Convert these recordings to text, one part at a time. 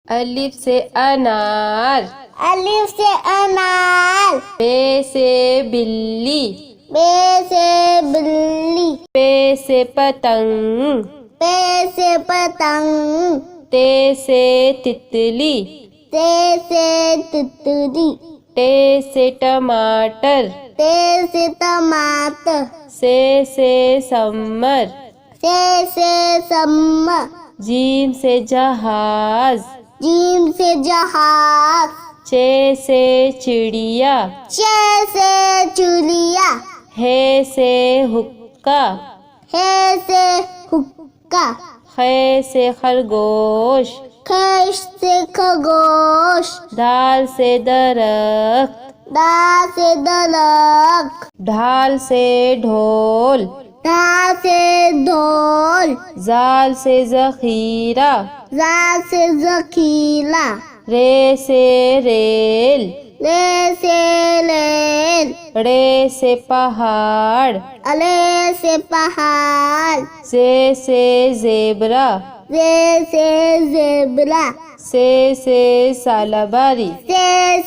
अलिफ से अनार। अलिफ से अनार। बे से बिल्ली। बे से बिल्ली। पे से पतंग। पे से पतंग। ते से तितली। ते से तितली। टे से टमाटर। ते से टमाटर। से सम्मर। से सम्मर। जीम से जहाज। जीम से जहाज। चे से चिड़िया। चे से चुलिया। हे से हुक्का। हे से हुक्का। खे से खरगोश। खश से खरगोश। दाल से दरख्त। दा से दरख्त। ढाल से ढोल। ढा से ढोल। जाल से जखीरा। जा से जखीला। रे से रेल। ले से लेल। रे से पहाड़। अले से पहाड़। से जेबरा। जे से जेबरा। से सालाबारी।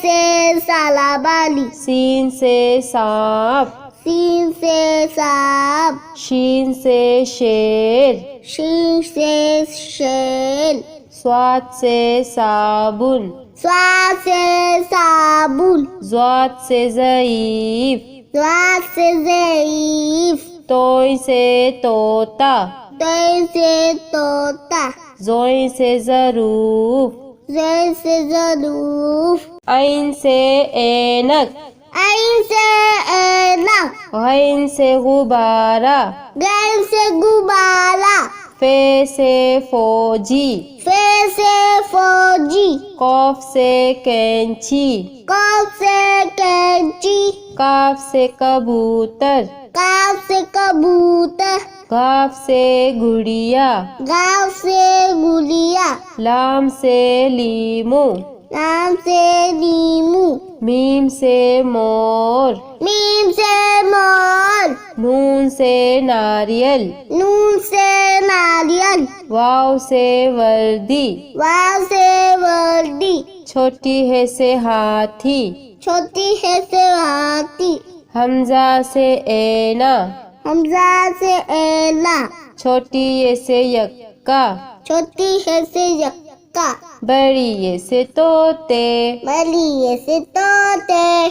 से सालाबाली। सीन से सांप। सीन से सांप। शीन से शेर। शीन से शेर। स्वाद से साबुन। स्वा से साबुन। ज़्वाद से ज़ईफ। स्वा से ज़ईफ। तोय से तोता। तोय से तोता। ज़ोय से ज़रूफ। ज़े से ज़रूफ। ऐन से ऐनक। ऐन से ऐनक। गैन से गुब्बारा। गैन से गुब्बारा। फे से फौजी। फे से फौजी। कौफ से कैंची। कौफ से कैंची। काफ से कबूतर। काफ से कबूतर। गाफ से गुड़िया। गाँव से गुड़िया। लाम से लीमू। लाम से नीमू। मीम से मोर। मीम से मोर। नून से नारियल। नून से नारियल। वाव से वर्दी। वाव से वर्दी। छोटी है से हाथी। छोटी है से हाथी। हमजा से ऐना। हमजा से ऐना। छोटी ये से यक्का। छोटी है से यक्का। बड़ी ये से तोते। बड़ी ये से तोते।